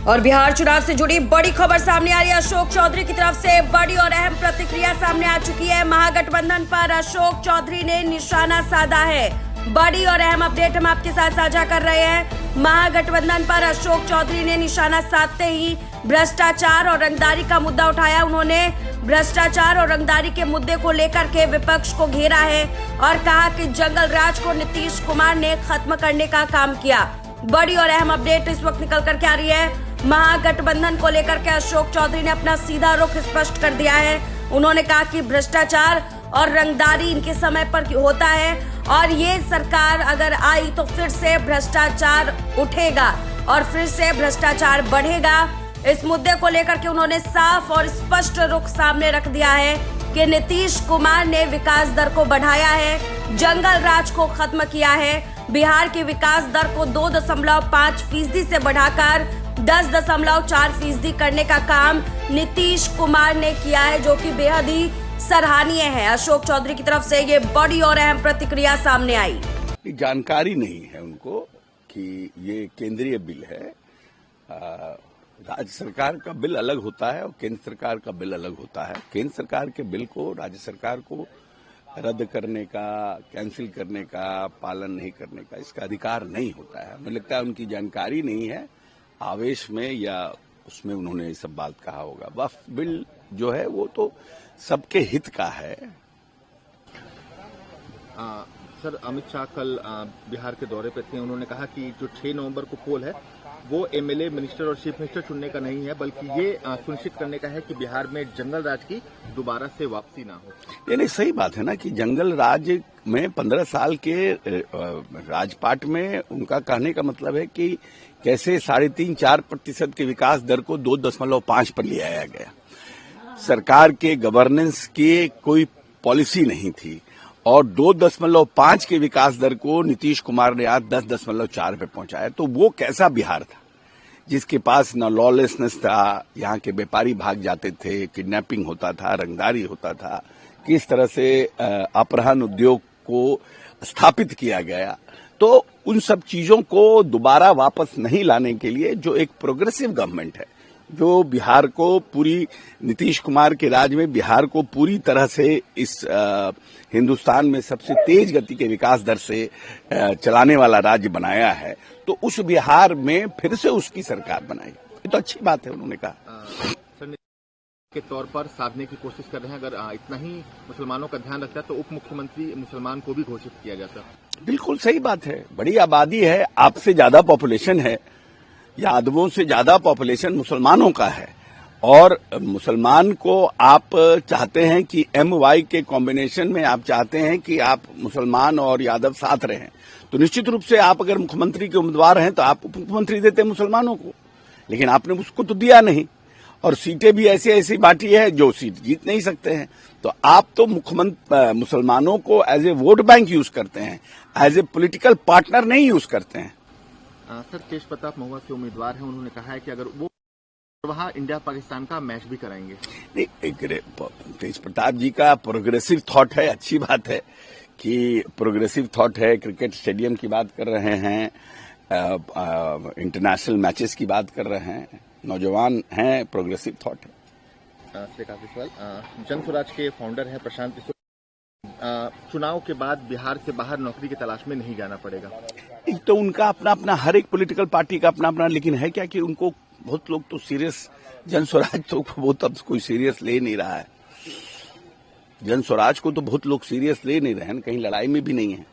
और बिहार चुनाव से जुड़ी बड़ी खबर सामने आ रही है। अशोक चौधरी की तरफ से बड़ी और अहम प्रतिक्रिया सामने आ चुकी है। महागठबंधन पर अशोक चौधरी ने निशाना साधा है। बड़ी और अहम अपडेट हम आपके साथ साझा कर रहे हैं। महागठबंधन पर अशोक चौधरी ने निशाना साधते ही भ्रष्टाचार और रंगदारी का मुद्दा उठाया। उन्होंने भ्रष्टाचार और रंगदारी के मुद्दे को लेकर के विपक्ष को घेरा है और कहा कि जंगल राज को नीतीश कुमार ने खत्म करने का काम किया। बड़ी और अहम अपडेट इस वक्त निकल करके आ रही है। महागठबंधन को लेकर के अशोक चौधरी ने अपना सीधा रुख स्पष्ट कर दिया है। उन्होंने कहा कि भ्रष्टाचार और रंगदारी इनके समय पर होता है और ये सरकार अगर आई तो फिर से भ्रष्टाचार उठेगा और फिर से भ्रष्टाचार बढ़ेगा। इस मुद्दे को लेकर के उन्होंने साफ और स्पष्ट रुख सामने रख दिया है कि नीतीश कुमार ने विकास दर को बढ़ाया है, जंगल राज को खत्म किया है। बिहार की विकास दर को 2.5% से बढ़ाकर 10.4% करने का काम नीतीश कुमार ने किया है, जो कि बेहद ही सराहनीय है। अशोक चौधरी की तरफ से ये बड़ी और अहम प्रतिक्रिया सामने आई। जानकारी नहीं है उनको कि ये केंद्रीय बिल है। राज्य सरकार का बिल अलग होता है और केंद्र सरकार का बिल अलग होता है। केंद्र सरकार के बिल को राज्य सरकार को रद्द करने का, कैंसिल करने का, पालन नहीं करने का इसका अधिकार नहीं होता है। मुझे लगता है उनकी जानकारी नहीं है, आवेश में या उसमें उन्होंने ये सब बात कहा होगा। वक्फ बिल जो है वो तो सबके हित का है। सर, अमित शाह कल बिहार के दौरे पे थे। उन्होंने कहा कि जो 6 नवंबर को पोल है वो एमएलए, मिनिस्टर और चीफ मिनिस्टर चुनने का नहीं है, बल्कि ये सुनिश्चित करने का है कि बिहार में जंगल राज की दोबारा से वापसी ना हो। ये नहीं, सही बात है ना कि जंगल राज में 15 साल के राजपाट में उनका कहने का मतलब है कि कैसे 3.5-4% के विकास दर को 2.5 पर ले आया गया। सरकार के गवर्नेंस की कोई पॉलिसी नहीं थी और 2.5 के विकास दर को नीतीश कुमार ने आज 10.4 पे पहुंचाया। तो वो कैसा बिहार था जिसके पास न लॉलेसनेस था, यहाँ के व्यापारी भाग जाते थे, किडनैपिंग होता था, रंगदारी होता था, किस तरह से अपहरण उद्योग को स्थापित किया गया। तो उन सब चीजों को दोबारा वापस नहीं लाने के लिए जो एक प्रोग्रेसिव गवर्नमेंट है, जो बिहार को पूरी, नीतीश कुमार के राज में बिहार को पूरी तरह से इस हिंदुस्तान में सबसे तेज गति के विकास दर से चलाने वाला राज्य बनाया है, तो उस बिहार में फिर से उसकी सरकार बनाई। ये तो अच्छी बात है, उन्होंने कहा। के तौर पर साधने की कोशिश कर रहे हैं। अगर इतना ही मुसलमानों का ध्यान रखता है तो उप मुख्यमंत्री मुसलमान को भी घोषित किया जाता। बिल्कुल सही बात है। बड़ी आबादी है, आपसे ज्यादा पॉपुलेशन है, यादवों से ज्यादा पॉपुलेशन मुसलमानों का है और मुसलमान को आप चाहते हैं कि MY के कॉम्बिनेशन में आप चाहते हैं कि आप मुसलमान और यादव साथ रहें, तो निश्चित रूप से आप अगर मुख्यमंत्री के उम्मीदवार हैं तो आप उप मुख्यमंत्री देते हैं मुसलमानों को, लेकिन आपने उसको तो दिया नहीं और सीटें भी ऐसी ऐसी बांटी है जो सीट जीत नहीं सकते हैं। तो आप तो मुसलमानों को as a vote bank use करते हैं, एज ए पॉलिटिकल पार्टनर नहीं यूज करते हैं। सर, तेज प्रताप महुआ से उम्मीदवार हैं। उन्होंने कहा है कि अगर वो वहाँ इंडिया पाकिस्तान का मैच भी कराएंगे। नहीं, तेज प्रताप जी का प्रोग्रेसिव थॉट है, अच्छी बात है कि प्रोग्रेसिव थॉट है। क्रिकेट स्टेडियम की बात कर रहे हैं, इंटरनेशनल मैचेस की बात कर रहे हैं, नौजवान हैं, प्रोग्रेसिव थॉट है। काफी सवाल। जन स्वराज के फाउंडर हैं प्रशांत किशोर। चुनाव के बाद बिहार से बाहर नौकरी की तलाश में नहीं जाना पड़ेगा। एक तो उनका अपना अपना, हर एक पॉलिटिकल पार्टी का अपना अपना, लेकिन है क्या कि उनको बहुत लोग तो सीरियस, जन स्वराज तो बहुत अब कोई सीरियस ले नहीं रहा है। जन स्वराज को तो बहुत लोग सीरियस ले नहीं रहे हैं, कहीं लड़ाई में भी नहीं है।